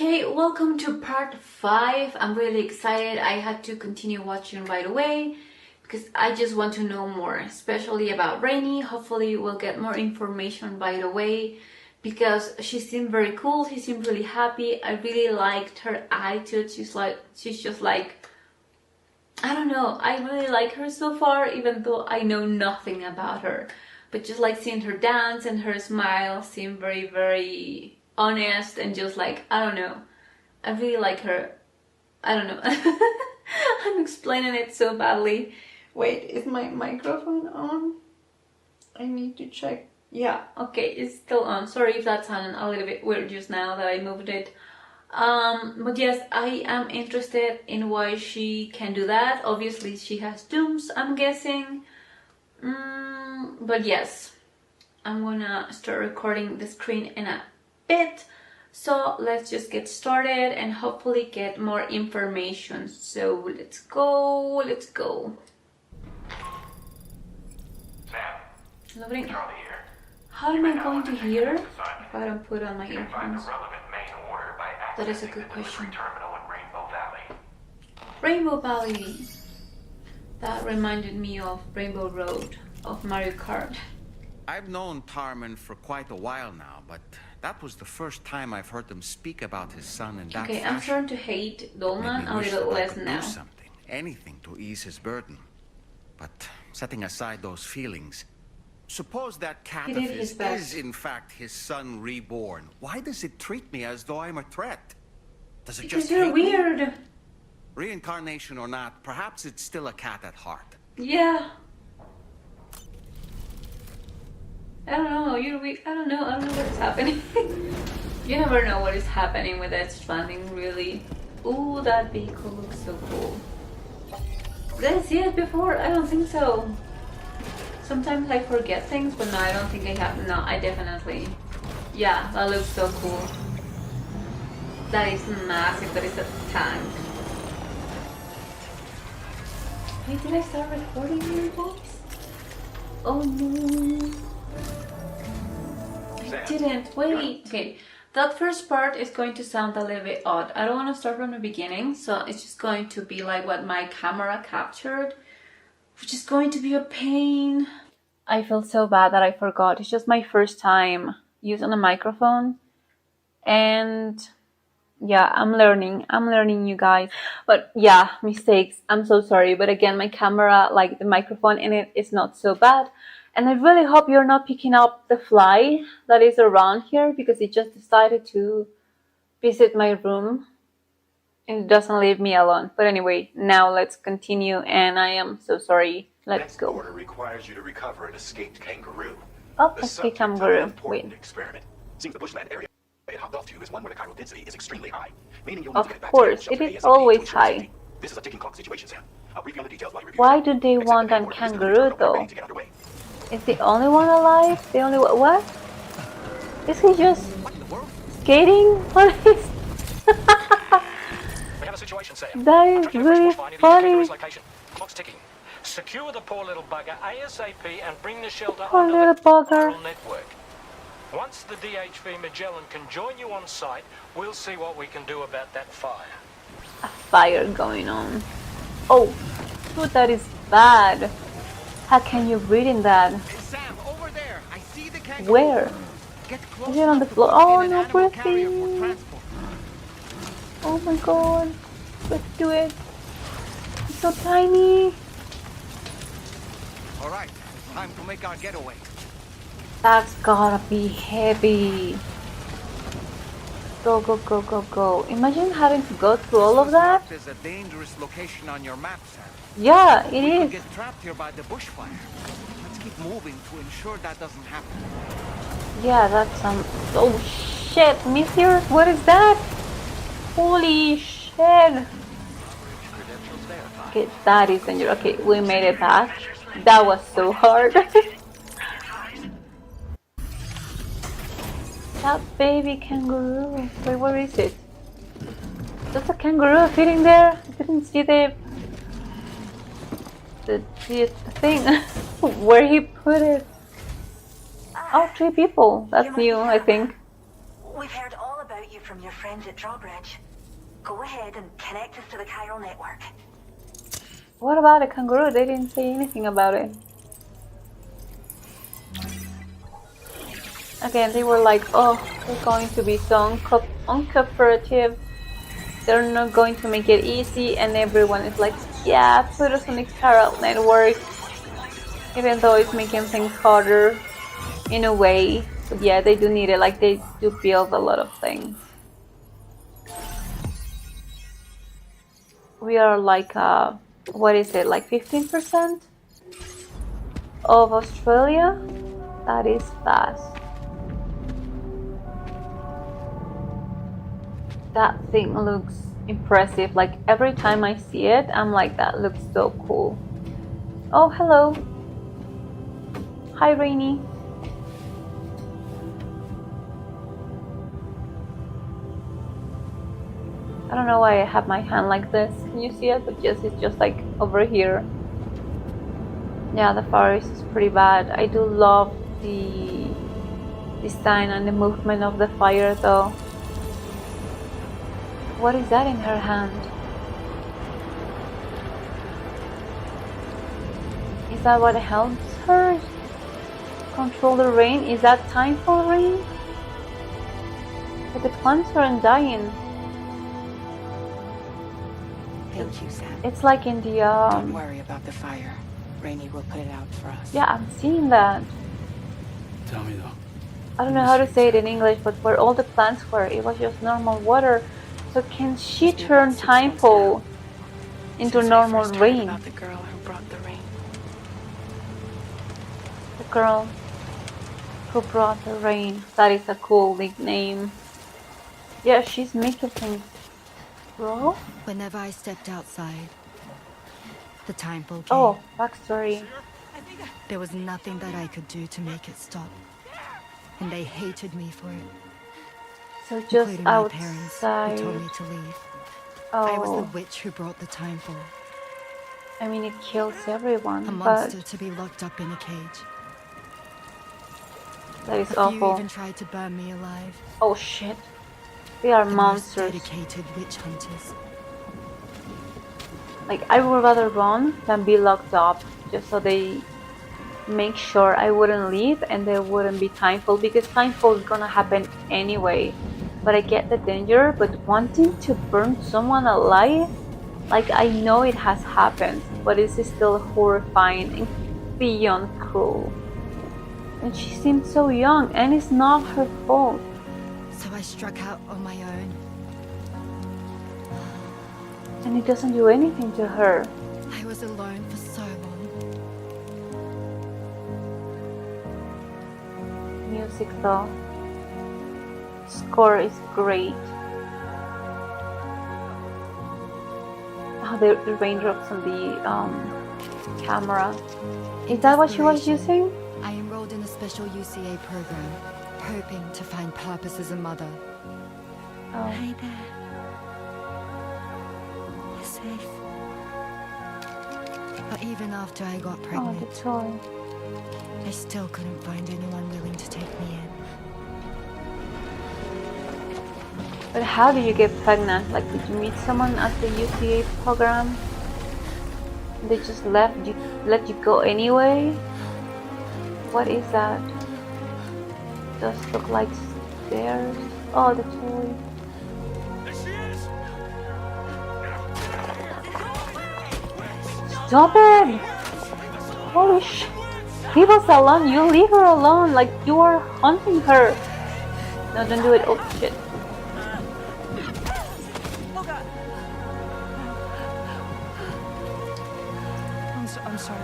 Okay, welcome to part 5. I'm really excited. I had to continue watching right away because I just want to know more, especially about Rainy. Hopefully we'll get more information right away because she seemed very cool. She seemed really happy. I really liked her attitude. She's just like, I don't know. I really like her so far, even though I know nothing about her. But just like seeing her dance and her smile seemed very, very honest and just like, I don't know. I really like her. I don't know. I'm explaining it so badly. Wait, is my microphone on? I need to check. Yeah, okay, it's still on. Sorry if that sounded a little bit weird just now that I moved it. But yes, I am interested in why she can do that. Obviously she has dooms, I'm guessing. But yes, I'm gonna start recording the screen in a bit. So let's just get started and hopefully get more information. So let's go. Sam, Loading. Charlie here. How am I going to hear if I don't put on my You can find the earphones? relevant main order by That is a accessing good the delivery question. terminal in Rainbow Valley. Rainbow Valley. That reminded me of Rainbow Road of Mario Kart. I've known Tarman for quite a while now, but that was the first time I've heard him speak about his son in that Okay, fashion. I'm starting to hate Dolman Made a me wish little that I less could now. do something, anything to ease his burden. But setting aside those feelings, suppose that cat He of did his his best. is in fact his son reborn. Why does it treat me as though I'm a threat? Does it Because just you're hate me? weird. Reincarnation or not, perhaps it's still a cat at heart. Yeah. I don't know, you're weak. I don't know what's happening. You never know what is happening with Death Stranding, really. Ooh, that vehicle looks so cool. Did I see it before? I don't think so. Sometimes I forget things, but no, I don't think I have. No, I definitely. Yeah, that looks so cool. That is massive. That is a tank. Wait, did I start recording here, guys? Oh no. I didn't. Wait. Okay, that first part is going to sound a little bit odd. I don't want to start from the beginning, so it's just going to be like what my camera captured, which is going to be a pain. I feel so bad that I forgot. It's just my first time using a microphone, and yeah, I'm learning, you guys. But yeah, mistakes. I'm so sorry. But again, my camera, like the microphone in it, is not so bad. And I really hope you're not picking up the fly that is around here because it just decided to visit my room and it doesn't leave me alone. But anyway, now let's continue. And I am so sorry. Let's go. Next order requires you to recover an escaped kangaroo. Oh, The escape subject of an kangaroo. important Wait. experiment. Seems the bushland area it hopped off to is one where the chiral density is extremely high, meaning you'll Of need to get back course, to it the is ASAP always to ensure high. safety. This is a ticking clock situation, Sam. I'll brief you on the details while you review. Why them. do they Accept want the a main order is kangaroo delivery terminal though? ready to get underway. Is the only one alive? The only one? What? Is he just What in the world? skating? What is? We have a situation, Sam. That is Tracking a really fresh bushfire near the funny. kangaroo's location. Clock's ticking. Secure the poor little bugger ASAP and bring the shelter Poor onto little the bugger. neural network. Once the DHV Magellan can join you on site, we'll see what we can do about that fire. A fire going on. Oh, dude, that is bad. How can you breathe in that? Hey Sam, over there. I see the kangaroo. Where? Get close Is it on the enough to floor? put Oh, in an no, animal poor carrier for thing. transport. Oh my god. Let's do it. It's so tiny. All right, time to make our getaway. That's gotta be heavy. Go, go, go, go, go. Imagine having to go through all of that. This is a dangerous location on your map, Sam. Yeah, it We could is. get trapped here by the bushfire. Let's keep moving to ensure that doesn't happen. Yeah, that's some. Oh shit, Meteor? What is that? Holy shit. Okay, that is dangerous. Okay, we made it back. That was so hard. That baby kangaroo. Wait, where is it? There's a kangaroo sitting there. I didn't see the thing where he put it. Oh, 3 people. That's new, I think. We've heard all about you from your friends at Drawbridge. Go ahead and connect us to the chiral network. What about the kangaroo? They didn't say anything about it. Again, they were like, oh, they're going to be so uncooperative. They're not going to make it easy, and everyone is like, yeah, put us on the chiral network. Even though it's making things harder in a way. But yeah, they do need it, like they do build a lot of things. We are like, what is it, like 15% of Australia? That is fast. That thing looks impressive. Like every time I see it, I'm like, that looks so cool. Oh, hello. Hi, Rainy. I don't know why I have my hand like this. Can you see it? But yes, it's just like over here. Yeah, the forest is pretty bad. I do love the design and the movement of the fire though. What is that in her hand? Is that what helps her control the rain? Is that time for rain? But the plants aren't dying. Thank you, Sam. It's like in the Don't worry about the fire. Rainey will put it out for us. yeah, I'm seeing that. Tell me though. I don't know how to say it in English, but where all the plants were, it was just normal water. So can she turn Timefall into Since I normal first heard rain? about the girl who brought the rain. The girl who brought the rain. That is a cool nickname. Yeah, she's making things grow. Whenever I stepped outside, the time came. Oh, backstory. There was nothing that I could do to make it stop. And they hated me for it. So just Including my parents, outside. who told me to leave. Oh, I was the witch who brought the time fall. I mean, it kills everyone, A but monster to be locked up in a cage. that is A few awful. even tried to burn me alive. Oh shit. They are The most monsters. dedicated witch hunters. Like, I would rather run than be locked up, just so they make sure I wouldn't leave and there wouldn't be Timefall, because Timefall is gonna happen anyway. But I get the danger, but wanting to burn someone alive, like, I know it has happened, but it's still horrifying and beyond cruel. And she seems so young, and it's not her fault. So I struck out on my own. And it doesn't do anything to her. I was alone for so long. Music though. Score is great. Oh, the raindrops on the camera. Is that what she was using? I enrolled in a special UCA program, hoping to find purpose as a mother. Oh. Hey there. You're safe. But even after I got Oh, pregnant, the toy. I still couldn't find anyone willing to take me in. But how do you get pregnant? Like, did you meet someone at the UCA program? They just let you go anyway? What is that? Does look like stairs. Oh, the toy. There she is! Stop it! Holy sh! Leave us alone. You leave her alone. Like, you are hunting her. No, don't do it. Oh shit. I'm sorry.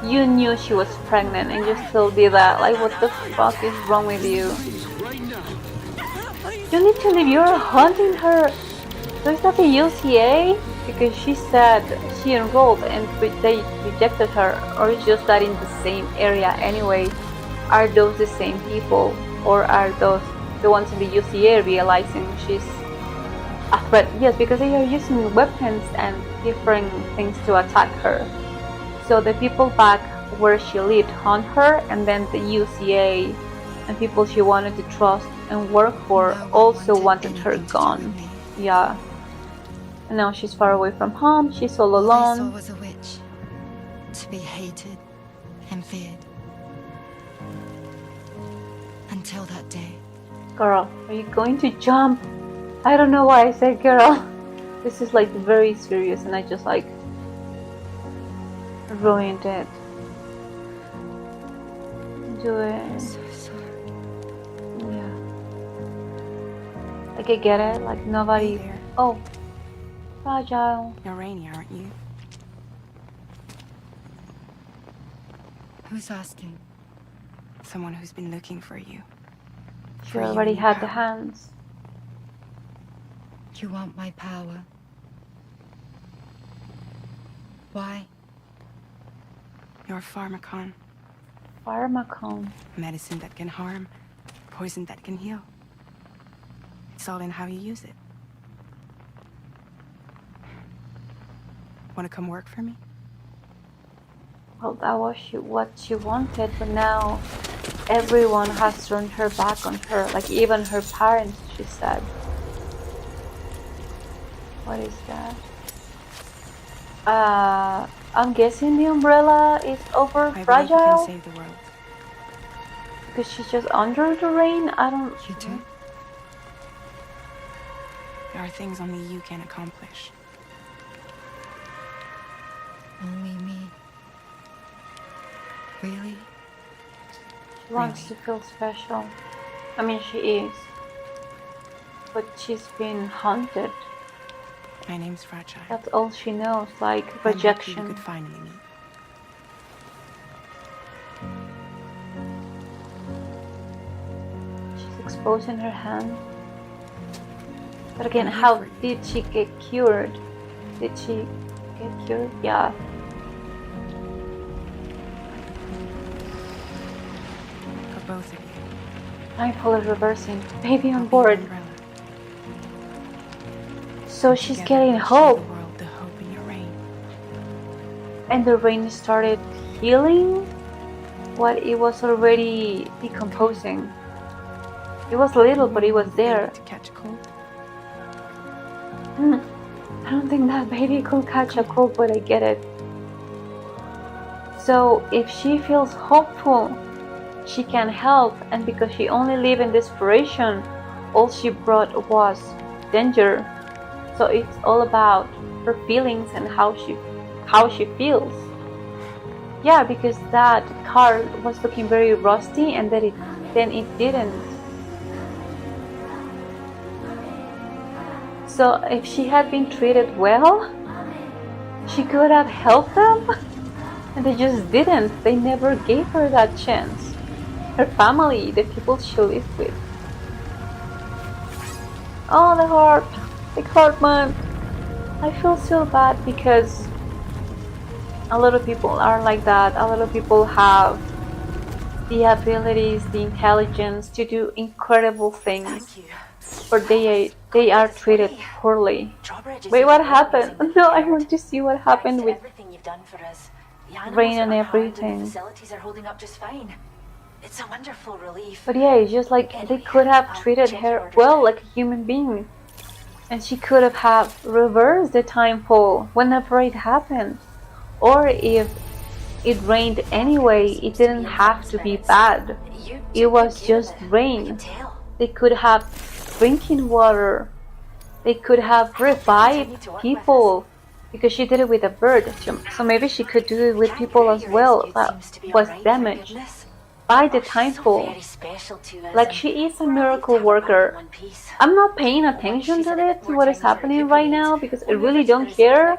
You knew she was pregnant and you still did that. Like, what the fuck is wrong with you? You need to leave. You're hunting her. So is that the UCA? Because she said she enrolled and they rejected her. Or it's just that in the same area anyway. Are those the same people? Or are those the ones in the UCA realizing she's a threat? Yes, because they are using weapons and different things to attack her. So the people back where she lived hunt her, and then the UCA and people she wanted to trust and work for also wanted her gone. Yeah. And now she's far away from home, she's all All I saw alone. was a witch, to be hated and feared. Until that day. Girl, are you going to jump? I don't know why I said girl. This is like very serious and I just like ruined it. Do it. So sorry. Yeah. Like I get it, like nobody. Hey there. Oh. Fragile. You're Rainy, aren't you? Who's asking? Someone who's been looking for you. She For you already and your had the power. hands. You want my power? Why? You're a pharmacon. Pharmacon. Medicine that can harm, poison that can heal. It's all in how you use it. Want to come work for me? Well, that was what she wanted, but now everyone has turned her back on her. Like even her parents, she said. What is that? I'm guessing the umbrella is over I believe you fragile can save the world. because she's just under the rain. I don't. You do? There are things only you can accomplish. Only me. Really? She wants to feel special. I mean, she is, but she's been haunted. My name's Fragile. That's all she knows, like I'm happy you rejection. could finally meet. She's exposing her hand. But again, I'm here how for you. did she get cured? Did she get cured? Yeah. For both of you. I'm fully reversing. Baby on I'll be your board. umbrella. So she's Together getting we'll show hope. the world the hope in your reign. And the rain started healing what it was already decomposing. It was little, but it was there. To catch a cold. I don't think that baby could catch a cold, but I get it. So if she feels hopeful, she can help, and because she only lived in desperation, all she brought was danger. So it's all about her feelings and how she feels. Yeah, because that car was looking very rusty, and then it didn't. So if she had been treated well, she could have helped them, and they just didn't. They never gave her that chance. Her family, the people she lived with. Oh, the heart, man. I feel so bad because a lot of people are like that. A lot of people have the abilities, the intelligence to do incredible things, Thank you. but they are treated poorly. Drawbridge is Wait, what amazing happened? that No, you I cared. want to see what happened Thanks with to everything you've done for us. The animals rain and are unharmed everything. the facilities are holding up just fine. It's a wonderful relief. But yeah, it's just like they could have treated her well, like a human being. And she could have reversed the time fall whenever it happened. Or if it rained anyway, it didn't have to be bad. It was just rain. They could have drinking water. They could have revived people. Because she did it with a bird. So maybe she could do it with people as well that was damaged by the time fall. Like she is a miracle worker. I'm not paying attention to it, to what is happening right now, because I really don't care.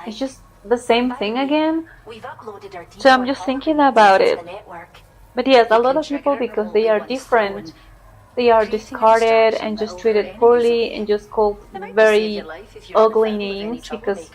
It's just the same thing again. So I'm just thinking about it. But yes, a lot of people, because they are different, they are discarded and just treated poorly and just called very ugly names because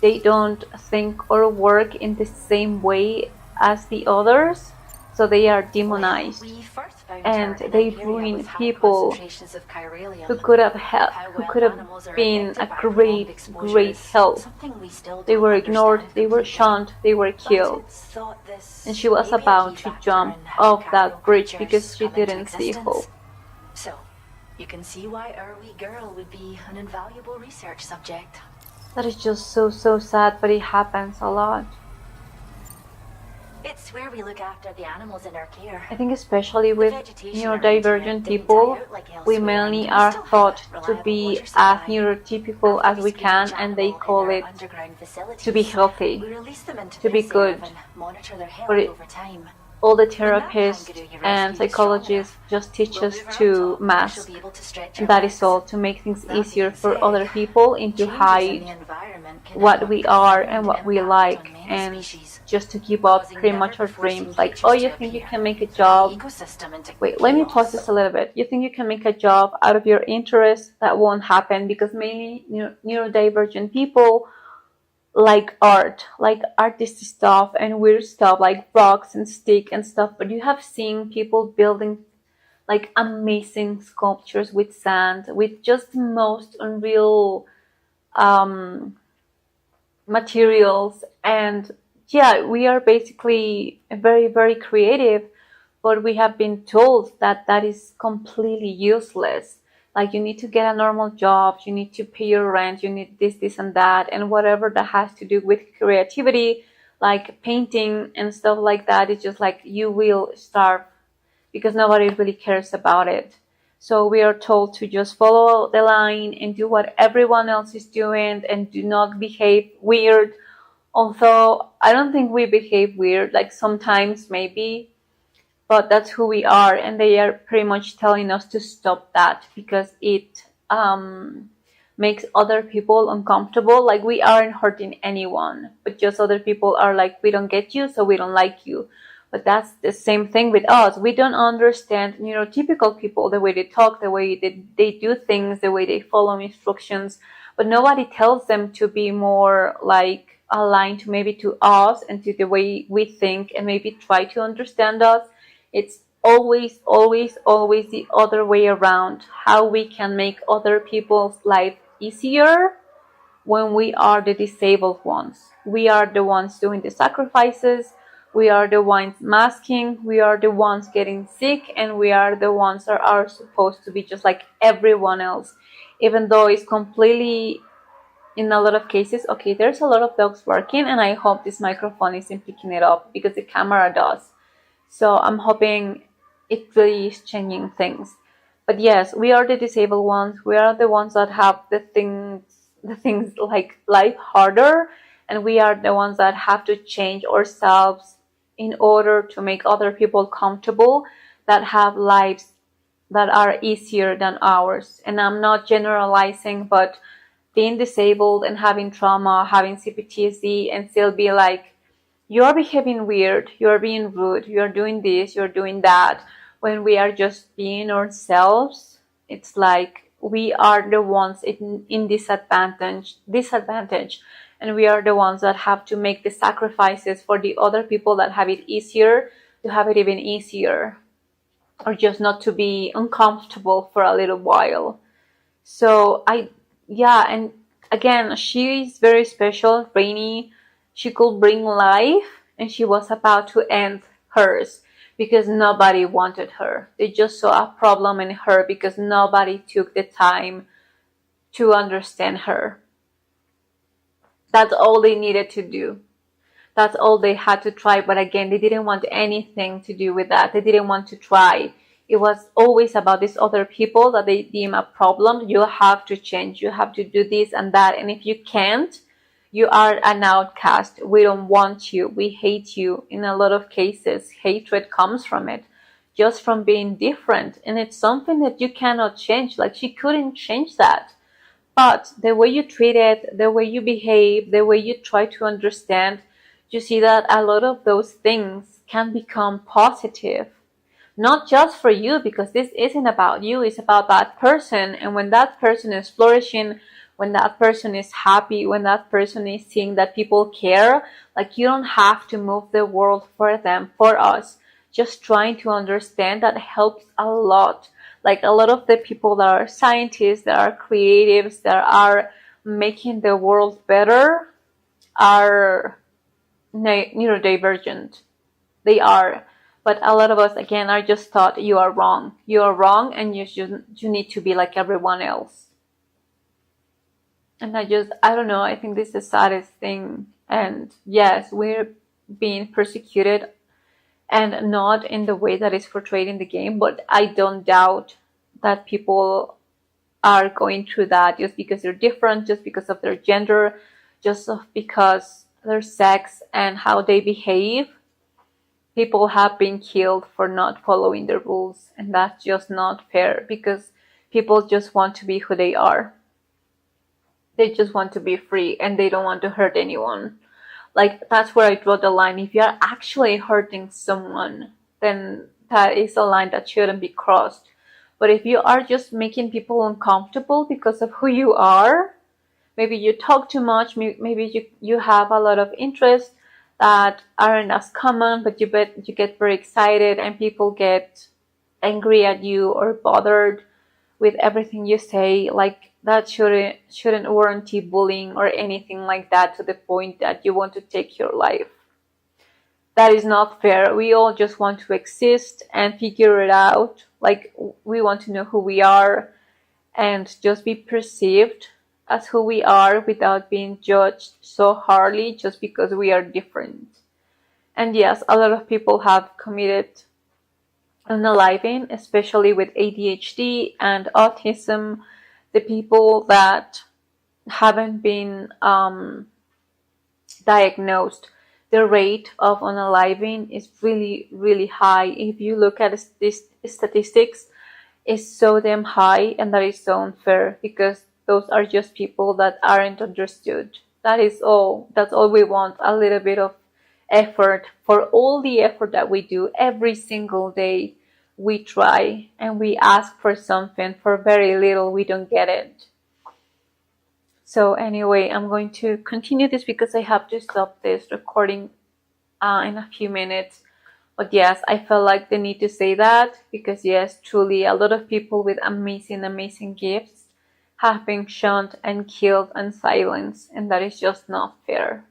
they don't think or work in the same way as the others. So they are Well, demonized, we first found and her in they an area ruin with high people concentrations of chiralium. who could have helped, How who well could have animals are been a affected by prolonged exposure great is help. something we still They don't were ignored, understand they were completely. shunned, they were But killed. it's thought this And she was may be a about key to factor jump in how off that chiral bridge creatures because she come into didn't see existence. hope. So, you can see why our wee girl would be an invaluable research subject. That is just so sad, but it happens a lot. It's where we look after the animals in our care. I think especially The with vegetation around here neurodivergent didn't people, die out like we elsewhere, mainly and we are still have thought a to reliable be water as supply. neurotypical After as we we squeeze can, each and they animal in call our it underground to be facilities, healthy, we release them into to be this good. area and monitor their health But over time. all the When that therapists kangaroo you and rescued is strong psychologists enough, just teach we'll us move her up to top, and she'll mask. be able to stretch And her that is legs. all, to make things That easier being for said, other people and to changes in hide the environment can what have a we are and profound what we impact like, on many and species, just to keep up causing pretty much our never-before-seen dreams. Like, creatures oh, you to think you appear, can make a throwing the job? ecosystem into Wait, let me pause chaos. this a little bit. You think you can make a job out of your interest? That won't happen, because mainly neurodivergent people like art, like artistic stuff and weird stuff like rocks and stick and stuff. But you have seen people building like amazing sculptures with sand, with just the most unreal um, materials. And yeah, we are basically very creative, but we have been told that that is completely useless. Like, you need to get a normal job, you need to pay your rent, you need this and that, and whatever that has to do with creativity, like painting and stuff like that, it's just like you will starve because nobody really cares about it. So we are told to just follow the line and do what everyone else is doing and do not behave weird. Although I don't think we behave weird, like sometimes maybe, but that's who we are, and they are pretty much telling us to stop that because it makes other people uncomfortable. Like, we aren't hurting anyone, but just other people are like, we don't get you, so we don't like you. But that's the same thing with us. We don't understand neurotypical people, the way they talk, the way they do things, the way they follow instructions, but nobody tells them to be more like aligned to maybe to us and to the way we think and maybe try to understand us. It's always the other way around. How we can make other people's life easier when we are the disabled ones. We are the ones doing the sacrifices. We are the ones masking. We are the ones getting sick, and we are the ones that are supposed to be just like everyone else, even though it's completely, in a lot of cases. Okay, there's a lot of dogs barking, and I hope this microphone isn't picking it up because the camera does. So I'm hoping it really is changing things. But yes, we are the disabled ones. We are the ones that have the things like life harder, and we are the ones that have to change ourselves in order to make other people comfortable, that have lives that are easier than ours. And I'm not generalizing, but being disabled and having trauma, having CPTSD, and still be like, you're behaving weird, you're being rude, you're doing this, you're doing that, when we are just being ourselves, it's like we are the ones in disadvantage, and we are the ones that have to make the sacrifices for the other people that have it easier to have it even easier, or just not to be uncomfortable for a little while. So yeah, and again, she is very special, Rainy. She could bring life, and she was about to end hers because nobody wanted her. They just saw a problem in her because nobody took the time to understand her. That's all they needed to do. That's all they had to try. But again, they didn't want anything to do with that. They didn't want to try. It was always about these other people that they deem a problem. You have to change. You have to do this and that. And if you can't, you are an outcast. We don't want you. We hate you. In a lot of cases, hatred comes from it, just from being different. And it's something that you cannot change. Like, she couldn't change that. But the way you treat it, the way you behave, the way you try to understand, you see that a lot of those things can become positive. Not just for you, because this isn't about you, it's about that person. And when that person is flourishing, when that person is happy, when that person is seeing that people care, like, you don't have to move the world for them, for us. just trying to understand, that helps a lot. Like a lot of the people that are scientists, that are creatives, that are making the world better are neurodivergent. They are. But a lot of us, again, are just taught you are wrong. You are wrong and you need to be like everyone else. And I don't know, I think this is the saddest thing. And yes, we're being persecuted, and not in the way that is portrayed in the game, but I don't doubt that people are going through that just because they're different, just because of their gender, just because their sex and how they behave. People have been killed for not following the rules, and that's just not fair, because people just want to be who they are. They just want to be free, and they don't want to hurt anyone. Like, that's where I draw the line. If you're actually hurting someone, then that is a line that shouldn't be crossed. But if you are just making people uncomfortable because of who you are, maybe you talk too much, maybe you have a lot of interests that aren't as common, but you get very excited and people get angry at you or bothered with everything you say, like that shouldn't warranty bullying or anything like that to the point that you want to take your life. That is not fair. We all just want to exist and figure it out. Like, we want to know who we are and just be perceived as who we are without being judged so hardly just because we are different. And yes, a lot of people have committed unaliving, especially with ADHD and autism. The people that haven't been diagnosed, the rate of unaliving is really, really high. If you look at this statistics, it's so damn high, and that is so unfair, because those are just people that aren't understood. That is all. That's all we want. A little bit of effort. For all the effort that we do every single day, we try and we ask for something. For very little, we don't get it. So anyway, I'm going to continue this because I have to stop this recording in a few minutes. But yes, I felt like the need to say that, because yes, truly, a lot of people with amazing, amazing gifts have been shunned and killed and silenced, and that is just not fair.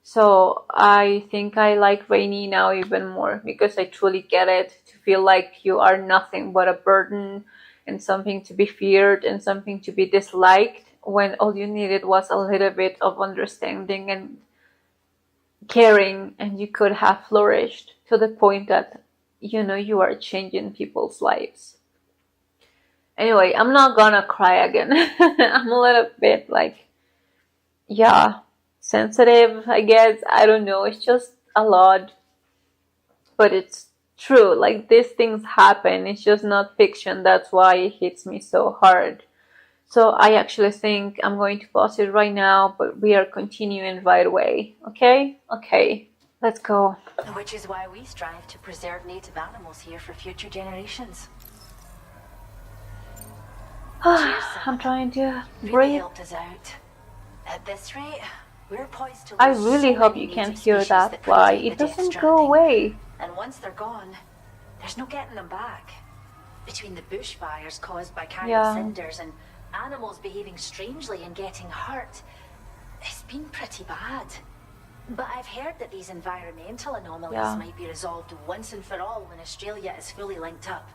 So I think I like Rainy now even more, because I truly get it, to feel like you are nothing but a burden and something to be feared and something to be disliked, when all you needed was a little bit of understanding and caring, and you could have flourished to the point that, you know, you are changing people's lives. Anyway, I'm not gonna cry again. I'm a little bit like, yeah, sensitive, I guess. I don't know. It's just a lot. But it's true. Like, these things happen. It's just not fiction. That's why it hits me so hard. So I actually think I'm going to pause it right now, but we are continuing right away. Okay? Okay. Let's go. Which is why we strive to preserve native animals here for future generations. I'm trying to Really breathe. helped us out. At this rate, we're poised to I lose really so hope many you can native hear species that fly. predate It the Death doesn't go Stranding. away. And once they're gone, there's no getting them back. Between the bushfires caused by carrier Yeah. cinders and animals behaving strangely and getting hurt, it's been pretty bad. But I've heard that these environmental anomalies might be resolved once and for all when Australia is fully linked up.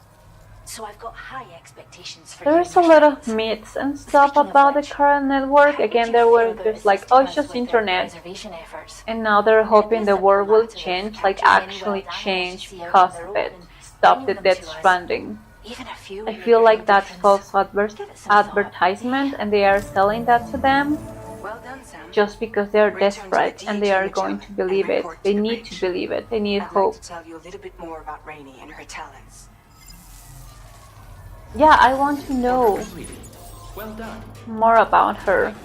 So I've got high expectations for There's you a and your lot of friends. myths and stuff Speaking of about the which, current network. how would Again, you there feel were about just like, oh, it's assisting just us with internet. conservation efforts? And now they're hoping the It'd be a world will simple change, matter of like capturing any actually wild animals change you see out because on the of road it. and Stop bringing the them Death to us. Stranding. Even a few I would feel make a like real that's difference. false Give it some thought. advertisement, and they are selling that to them Well done, Sam. just because they are Return to the desperate and they DEATH are going to and believe it. report to They the need bridge. to believe it. They need I'd hope. like to tell you a little bit more about Rainey and her talents. Yeah, I want to know Well done. more about her.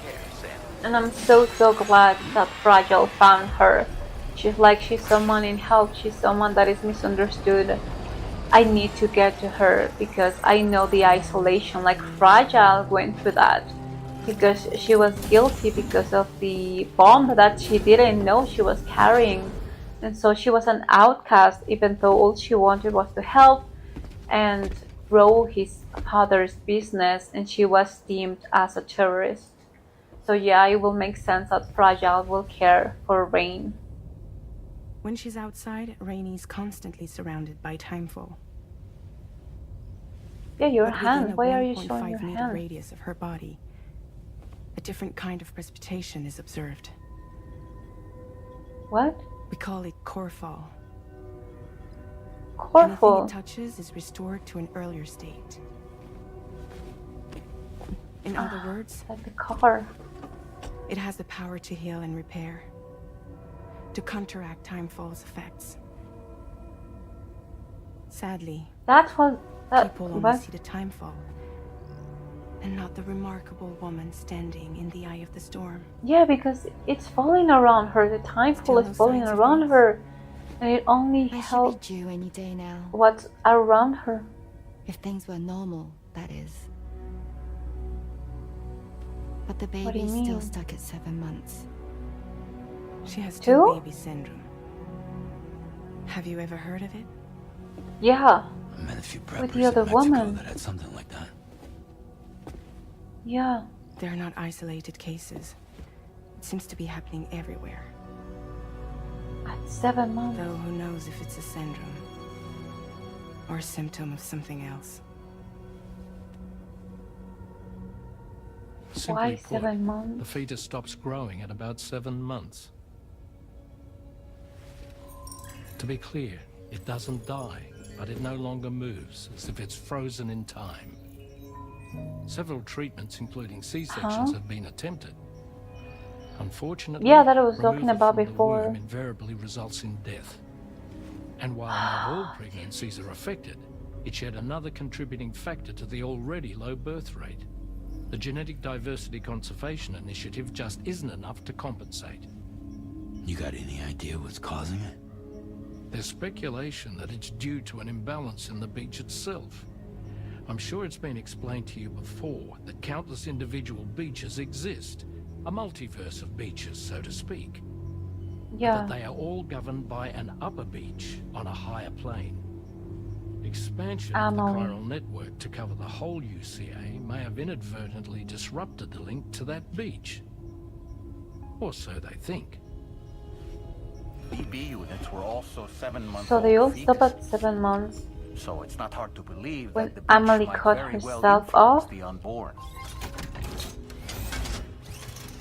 And I'm so glad that Fragile found her. She's someone in help. She's someone that is misunderstood. I need to get to her because I know the isolation. Like, Fragile went through that because she was guilty because of the bomb that she didn't know she was carrying. And so she was an outcast, even though all she wanted was to help and grow his father's business, and she was deemed as a terrorist. So yeah, it will make sense that Fragile will care for Rain. When she's outside, Rainey's constantly surrounded by timefall. Yeah, your But hand. within a Why are you showing your 1.5 meter hand? radius of her body, a different kind of precipitation is observed. What? We call it core fall. Core Anything fall. it touches is restored to an earlier state. In other words, Like the car. it has the power to heal and repair, to counteract timefall's effects. Sadly, That's what. people only What? see the timefall, and not the remarkable woman standing in the eye of the storm. Yeah, because it's falling around her. The timefall Still is no falling signs of around growth. her, and it only I should helps be due any day now. what's around her. If things were normal, that is. But the What do you baby's mean? still stuck at 7 months. She has Two? two baby syndrome. Have you ever heard of it? Yeah, I met a few With preppers the other in Mexico woman. that had something like that. yeah. They're not isolated cases. It seems to be happening everywhere. At 7 months. Though who knows if it's a syndrome or a symptom of something else. Simply Why put, 7 months? the fetus stops growing at about 7 months. To be clear, it doesn't die, but it no longer moves, as if it's frozen in time. Several treatments, including C-sections, have been attempted. Unfortunately, Yeah, that I was talking removal about from the before. womb invariably results in death. And while not all pregnancies are affected, it's yet another contributing factor to the already low birth rate. The Genetic Diversity Conservation Initiative just isn't enough to compensate. You got any idea what's causing it? There's speculation that it's due to an imbalance in the beach itself. I'm sure it's been explained to you before that countless individual beaches exist, a multiverse of beaches, so to speak. Yeah. But they are all governed by an upper beach on a higher plane. Expansion of the chiral network to cover the whole UCA may have inadvertently disrupted the link to that beach. Or so they think. BB units were also 7 months So they all old stop at fetuses. 7 months. So it's not hard to believe When that the beach Amelie might cut very well herself influence off? the unborn.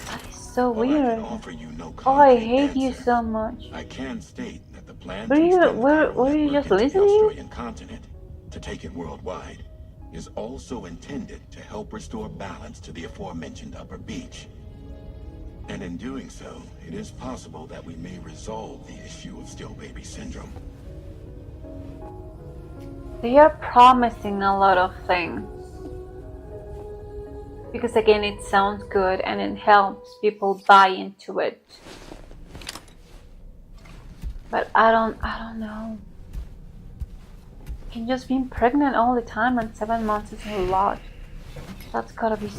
That is so While I weird. can offer you no Oh, I concrete hate you answers, so much. I can state that the plan Were to you- extend the were- chiral were you network just into the listening? Australian continent to take it worldwide is also intended to help restore balance to the aforementioned upper beach. And in doing so, it is possible that we may resolve the issue of still baby syndrome. They are promising a lot of things. Because again, it sounds good and it helps people buy into it. But I don't know. Can just being pregnant all the time and 7 months is a lot. That's gotta be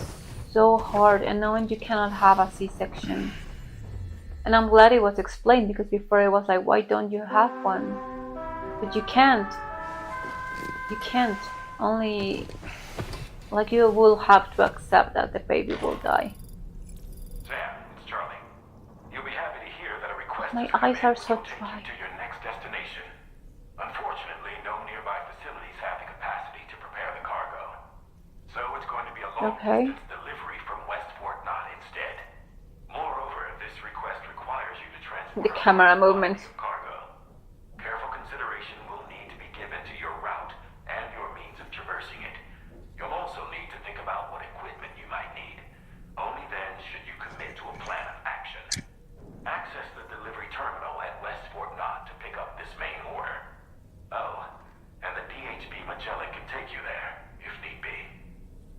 so hard, and knowing you cannot have a C-section. And I'm glad it was explained, because before it was like, why don't you have one? But you can't. You can't. Only, like, you will have to accept that the baby will die. Sam, it's Charlie. You'll be happy to hear that a request My has come eyes in are which so will take dry. you to your next destination. Unfortunately, no nearby facilities have the capacity to prepare the cargo. So it's going to be a long-distance delivery from West Fort Knott instead. Moreover, this request requires you to transport The camera movements. cargo. Careful consideration will need to be given to your route and your means of traversing it. You'll also need to think about what equipment you might need. Only then should you commit to a plan of action. Access the delivery terminal at West Fort Knott to pick up this main order. Oh, and the DHB Magellan can take you there, if need be.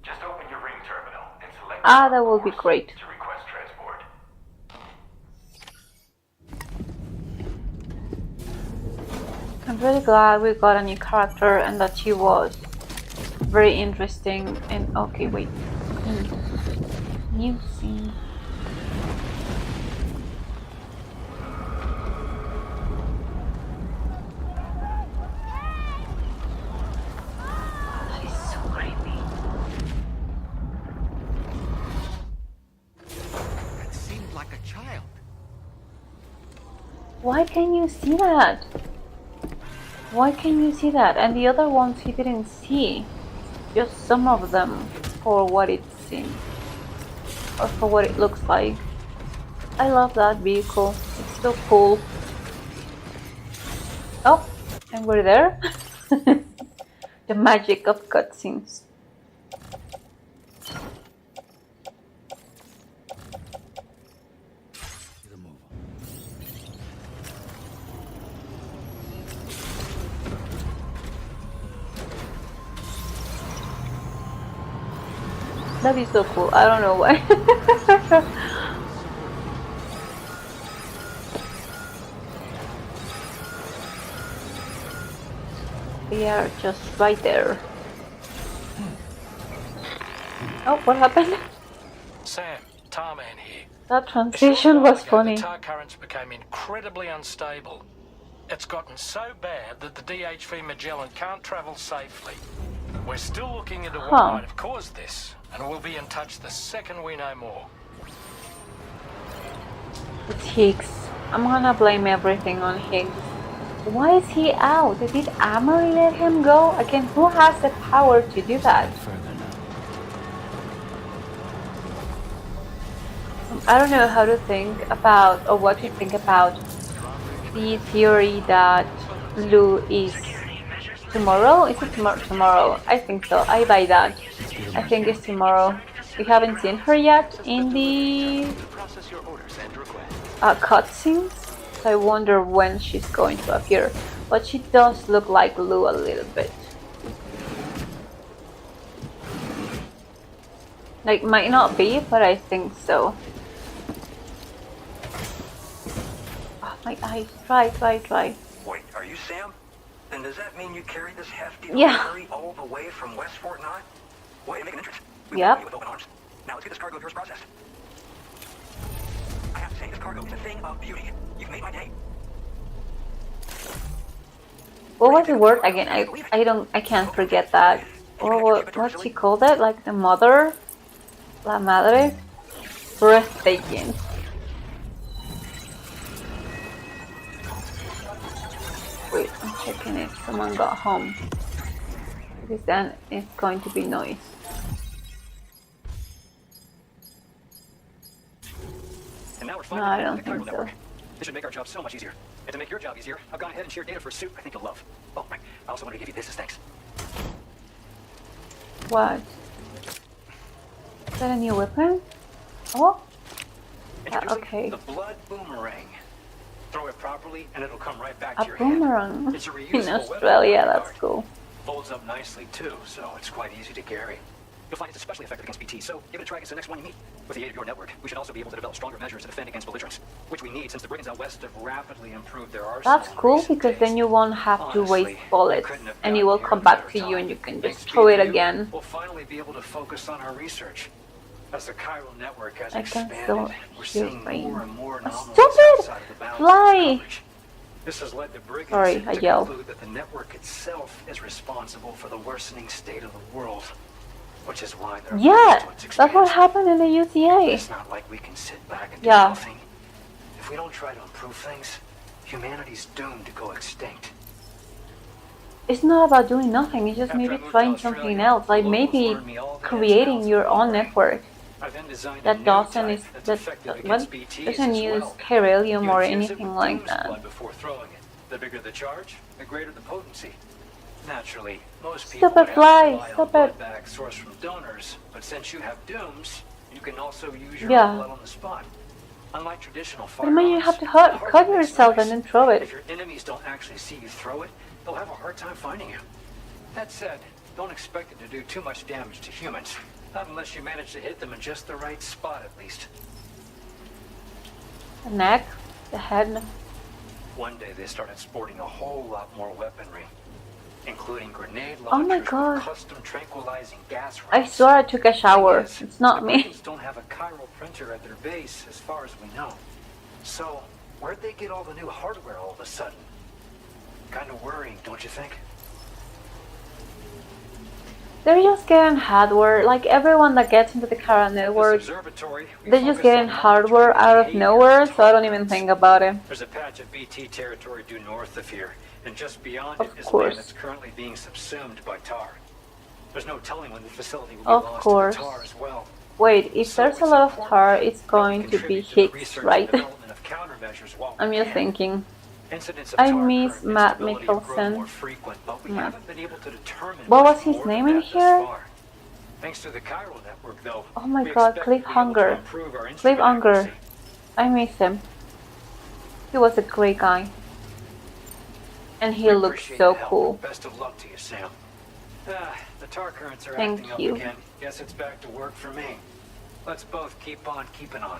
Just open your ring terminal and select That will be course great. to request transport. I'm really glad we got a new character and that she was very interesting. And okay, wait. New scene. Why can you see that? Why can you see that? And the other ones he didn't see. Just some of them for what it seems. Or for what it looks like. I love that vehicle. It's so cool. Oh, and we're there. The magic of cutscenes. That'd be so cool. I don't know why. They are just right there. Oh, what happened? Sam, Tarman here. That transition was funny. The tar currents became incredibly unstable. It's gotten so bad that the DHV Magellan can't travel safely. We're still looking into what might have caused this, and we'll be in touch the second we know more. It's Higgs. I'm gonna blame everything on Higgs. Why is he out? Did Amory let him go? Again, who has the power to do that? I don't know how to think about, or what to think about the theory that Lou is tomorrow. Is it tomorrow? I think so. I buy that. I think it's tomorrow. We haven't seen her yet in the cutscenes. So I wonder when she's going to appear. But she does look like Lou a little bit. Like, might not be, but I think so. Oh, my eyes. Try. Wait, are you Sam? Then does that mean you carried this hefty library all the way from West Fort Knott? Why make an entrance? Yep. With open arms. Now let's get this cargo of yours processed. I have to say, this cargo is a thing of beauty. You've made my day. What was the word again? I can't forget that. Or what she called it? Like the mother? La madre? Breathtaking. Wait, I'm checking if someone got home. Because then it's going to be noise. And now we're No, I don't think so. This should make our job so much easier. And to make your job easier, I've gone ahead and shared data for a suit I think you'll love. Oh, right. I also wanted to give you this as thanks. What? Is that a new weapon? Oh? Okay. The blood boomerang. Throw it properly and it'll come right back A to your hand. boomerang It's a reusable in Australia, weapon. that's cool. Folds up nicely too, so it's quite easy to carry. You'll find it's especially effective against BT, so give it a try against the next one you meet. With the aid of your network, we should also be able to develop stronger measures to defend against belligerents, which we need since the brigands out west have rapidly improved their arsenal. That's cool because then you won't have to waste bullets and it will come back to you and you can just throw it again. We'll finally be able to focus on our research. As the chiral network has I can expanded, still we're hear seeing rain. more and more anomalies Stupid! outside of the bounds of Fly! coverage. This has led the brigands Sorry, I to yelled. conclude that the network itself is responsible for the worsening state of the world, which is why they're Yeah, to its that's what expansion. happened in the UCA. It's not like we can sit back and do Yeah. nothing. If we don't try to improve things, humanity's doomed to go extinct. It's not about doing nothing, it's just After I maybe moved to trying Australia, something else, like the locals maybe learned me all the creating ins and your outs of own the network I then designed a that new doesn't type is that's that effective what against BTs doesn't as use well. beryllium You or infuse it anything with like Doom's that. blood before throwing it. The bigger the charge, the greater the potency. Naturally, most people Stop it, would have Fly! to rely Stop on it! blood bags sourced from donors, but since you have Dooms, you can also use your Yeah. own blood on the spot. Unlike traditional But I mean, you firearms, have to it hardly cut makes yourself noise. and then throw it. If your enemies don't actually see you throw it, they'll have a hard time finding you. That said, don't expect it to do too much damage to humans. Not unless you manage to hit them in just the right spot, at least. The neck, the head. One day they started sporting a whole lot more weaponry, including grenade Oh my launchers God. with custom tranquilizing gas I rounds. swear I took a shower. Thing is, It's not the me. Brigands don't have a chiral printer at their base, as far as we know. So, where'd they get all the new hardware all of a sudden? Kind of worrying, don't you think? They're just getting hardware, like everyone that gets into the Chiral network, they're just getting hardware out of nowhere, so I don't even think about it. There's a patch of BT territory due north of here, and just beyond it is course. land that's currently being subsumed by tar. There's no telling when the facility will be Of lost course. to the tar as well. Wait, if So there's a it's lot of important tar, that it's we going to be contribute the Higgs, research and right? development of countermeasures while we I'm just can. thinking. Incidents of I tar miss current Matt instability have grown more Mikkelsen. frequent, but we Matt. haven't been able to determine What much was his more name than in that here? thus far. Thanks to the chiral network, though, Oh my we god, expect to be able to Cliffhanger. improve our instrument Cliffhanger. accuracy. I miss him. He was a great guy. And he We looks appreciate so the help. cool. Best of luck to you, Sam. The tar currents are Thank acting you. up again. Guess it's back to work for me. Let's both keep on keeping on.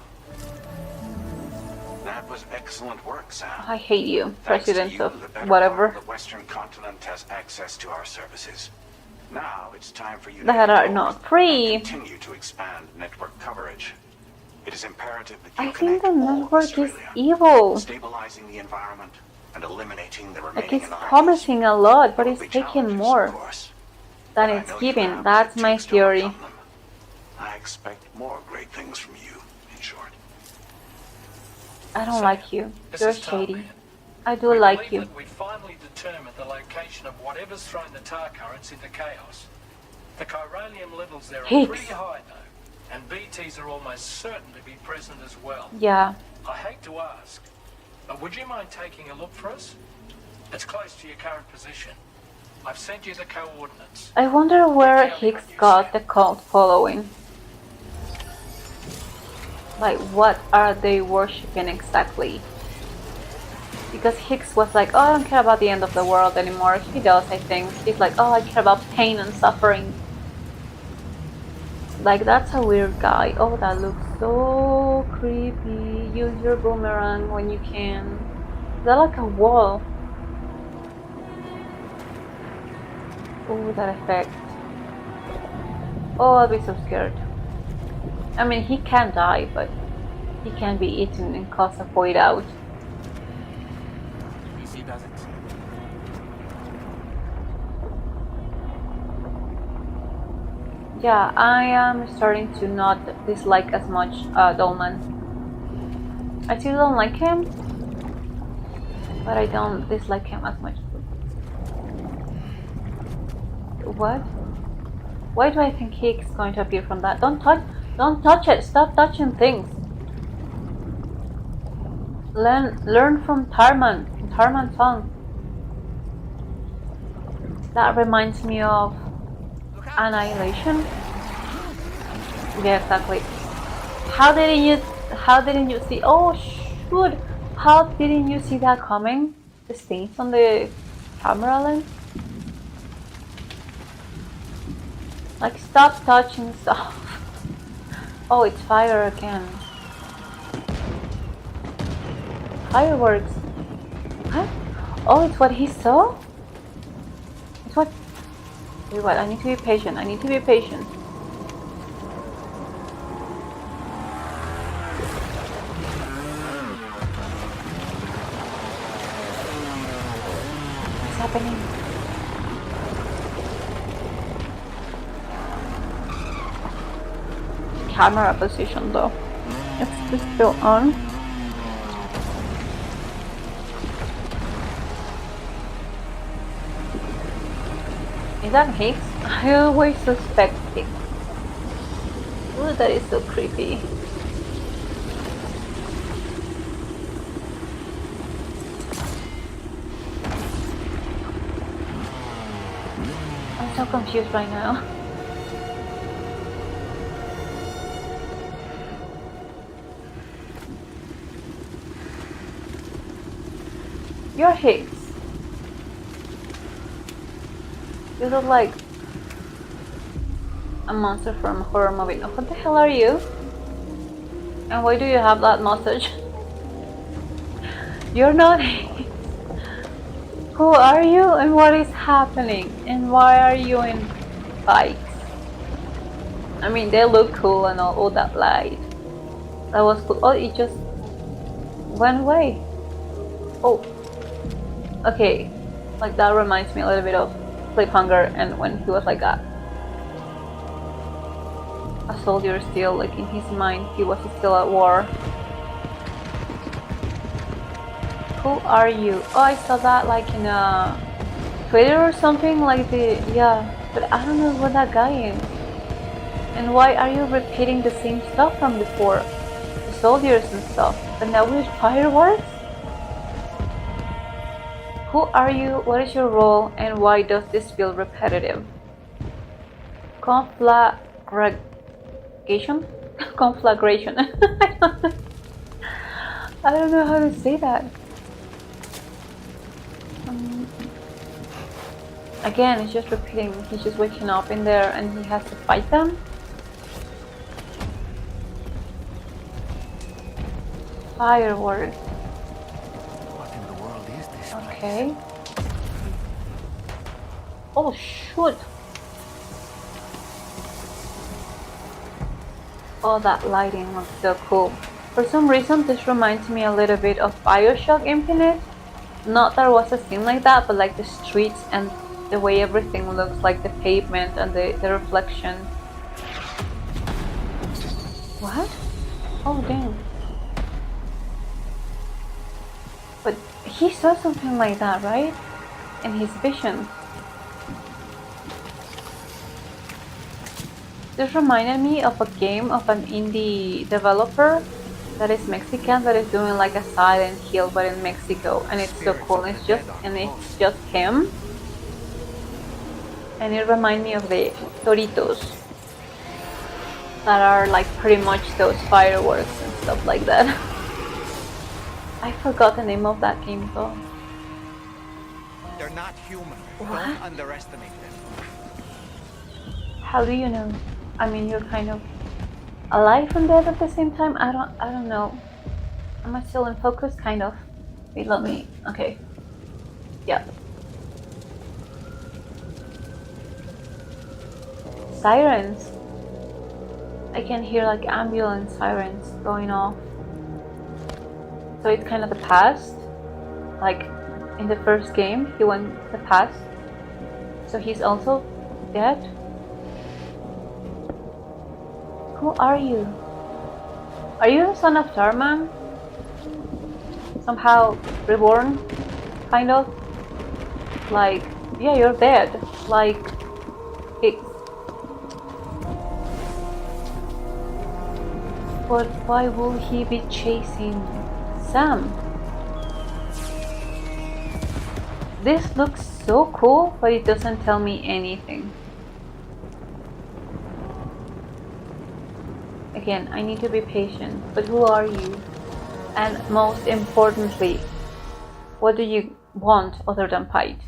That was excellent work, Sam. I hate you, Thanks to president you, of the better whatever. part of the Western continent has access to our services. Now it's time for you to That head are north not and free. continue to expand network coverage. It is imperative that I you think the connect all of network is Australia, evil. stabilizing the environment and eliminating the Like remaining it's anomalies. promising a lot, but There it's will be taking challenges, more of course, than but I it's know you giving. have what That's it my takes to theory. overcome them. I expect more great things from you, in short. I don't Sam, like you. this You're is Tom, shady. man. I do We like believe you. that we finally determined the location of whatever's thrown the tar currents into chaos. The chiralium levels there are Higgs. pretty high though, and BTs are almost certain to be present as well. Yeah. I hate to ask, but would you mind taking a look for us? It's close to your current position. I've sent you the coordinates. I wonder where Higgs got the cult following. Like, what are they worshipping exactly? Because Higgs was like, oh, I don't care about the end of the world anymore. He does, I think. He's like, oh, I care about pain and suffering. Like, that's a weird guy. Oh, that looks so creepy. Use your boomerang when you can. Is that like a wall? Oh, that effect. Oh, I'll be so scared. I mean, he can die, but he can be eaten and cause a void out. Easy does it. Yeah, I am starting to not dislike as much Dolman. I still don't like him, but I don't dislike him as much. What? Why do I think Higgs is going to appear from that? Don't touch it! Stop touching things! Learn from Tarman's song. That reminds me of Annihilation. Yeah, exactly. How didn't you see? Oh shoot! How didn't you see that coming? The stains on the camera lens. Like, stop touching stuff. Oh, it's fire again. Fireworks. What? Oh, it's what he saw? It's what? Wait, what? I need to be patient. I need to be patient. What's happening? Camera position though. Is this still on? Is that Higgs? I always suspect Higgs. Ooh, that is so creepy. I'm so confused right now. You're Higgs. You look like a monster from a horror movie. Now, what the hell are you? And why do you have that mustache? You're not Higgs. Who are you and what is happening? And why are you in bikes? I mean, they look cool and all that light. That was cool. Oh, it just went away. Oh. Okay. Like, that reminds me a little bit of Cliffhanger and when he was like that. a soldier still, like in his mind, he was still at war. Who are you? Oh, I saw that like in a Twitter or something, like yeah, but I don't know what that guy is. And why are you repeating the same stuff from before? The soldiers and stuff, but now with fireworks? Who are you? What is your role? And why does this feel repetitive? Conflagration? Conflagration. I don't know how to say that. Again, it's just repeating. He's just waking up in there and he has to fight them. Fireworks. What in the world is this? Okay. Oh shoot! Oh, that lighting looks so cool. For some reason, this reminds me a little bit of BioShock Infinite. Not that it was a scene like that, but like the streets and the way everything looks, like the pavement and the reflection. What? Oh damn. But he saw something like that, right? In his vision. This reminded me of a game of an indie developer that is Mexican, that is doing like a Silent Hill but in Mexico, and it's so cool. It's just him, and it reminds me of the Doritos that are like pretty much those fireworks and stuff like that. I forgot the name of that game though. They're not human. What? Don't underestimate them. How do you know? I mean, you're kind of alive and dead at the same time. I don't know. Am I still in focus? Kind of. Wait, let me. Okay. Yeah. Sirens. I can hear like ambulance sirens going off. So it's kind of the past. Like in the first game, he went the past. So he's also dead. Who are you? Are you the son of Tarman? Somehow reborn? Kind of? Like, yeah, you're dead. Like, pigs. But why will he be chasing Sam? This looks so cool, but it doesn't tell me anything. Again, I need to be patient, but who are you? And most importantly, what do you want other than fight?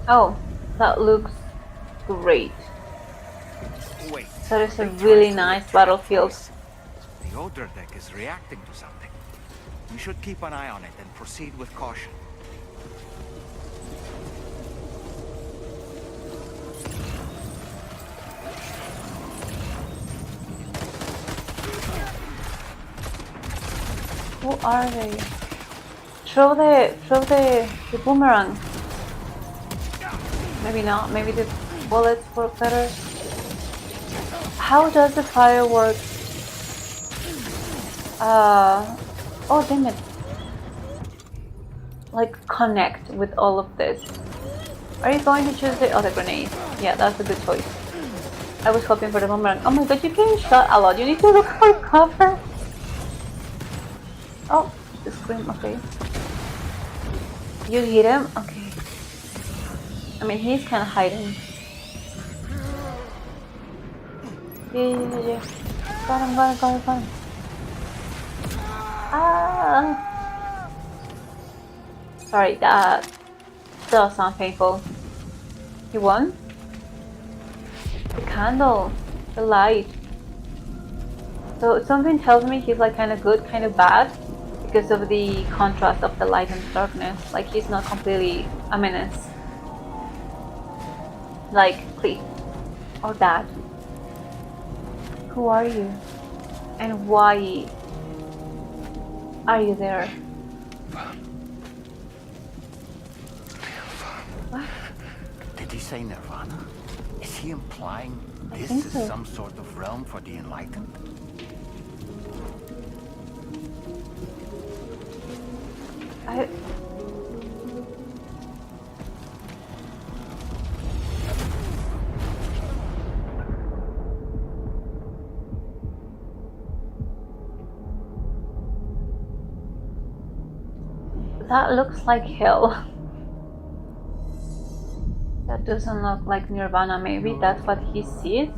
Oh, that looks great. Wait. That is a really nice battlefield. The odor deck is reacting to something. We should keep an eye on it and proceed with caution. Who are they? Throw the boomerang. Maybe not. Maybe the bullets work better. How does the fireworks? Oh damn it! Like connect with all of this. Are you going to choose the other grenade? Yeah, that's a good choice. I was hoping for the boomerang. Oh my god, you're getting shot a lot. You need to look for cover. Oh, the scream. Okay. You hit him? Okay. I mean, he's kind of hiding. Yeah. Got him. Ah! Sorry, that does sound painful. He won? The candle, the light. So something tells me he's like kind of good, kind of bad, because of the contrast of the light and darkness. Like he's not completely a menace. Like Cleve or Dad. Who are you? And why are you there? What? Did he say Nirvana? It's he implying this think is so. some sort of realm for the enlightened? That looks like hell. That doesn't look like Nirvana. Maybe that's what he sees.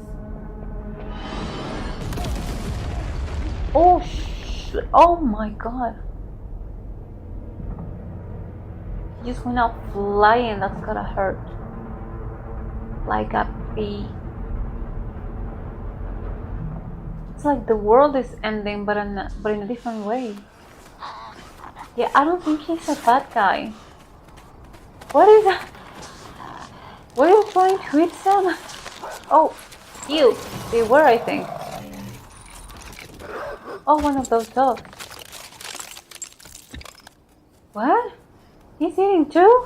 Oh oh my god. He just went out flying. That's gotta hurt. Like a bee. It's like the world is ending, but in a different way. Yeah, I don't think he's a bad guy. What is that? Were you trying to eat some? Oh, ew. They were, I think. Oh, one of those dogs. What? He's eating too?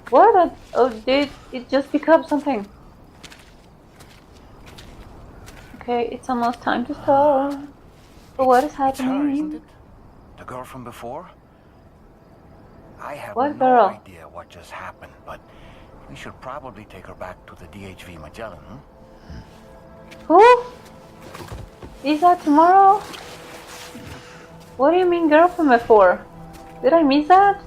What? Oh, did it just become something? Okay, it's almost time to stop. But what is happening? It's her, isn't it? The girl from before? I have What no girl? idea what just happened, but we should probably take her back to the DHV Magellan, Who? Is that tomorrow? What do you mean girl from before? Did I miss that?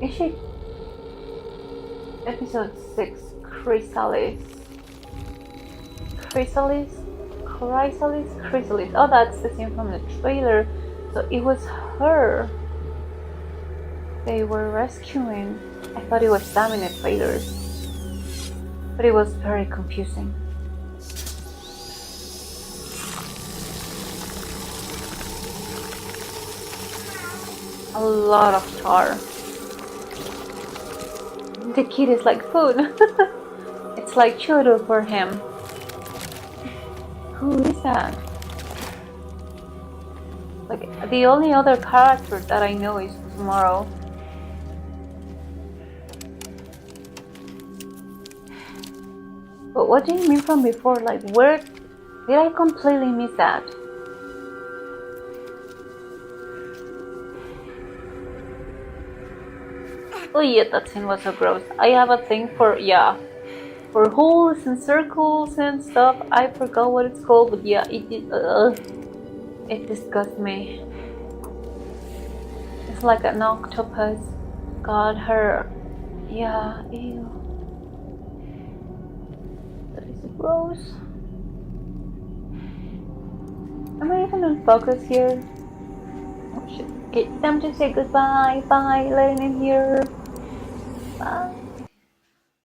Is she? Episode 6, Chrysalis. Chrysalis? Chrysalis? Oh, that's the scene from the trailer. So it was her they were rescuing. I thought it was Sam in the trailers. But it was very confusing. A lot of tar. The kid is like food. It's like churro for him. Who is that? Like, the only other character that I know is Tomorrow. But what do you mean from before? Like, where did I completely miss that? Oh yeah, that scene was so gross. I have a thing for, yeah, for holes and circles and stuff. I forgot what it's called, but yeah, it disgusts me. It's like an octopus. God, her, yeah, ew. That is gross. Am I even on focus here? Oh shit. Okay, time to say goodbye. Bye, Lennon here. Bye.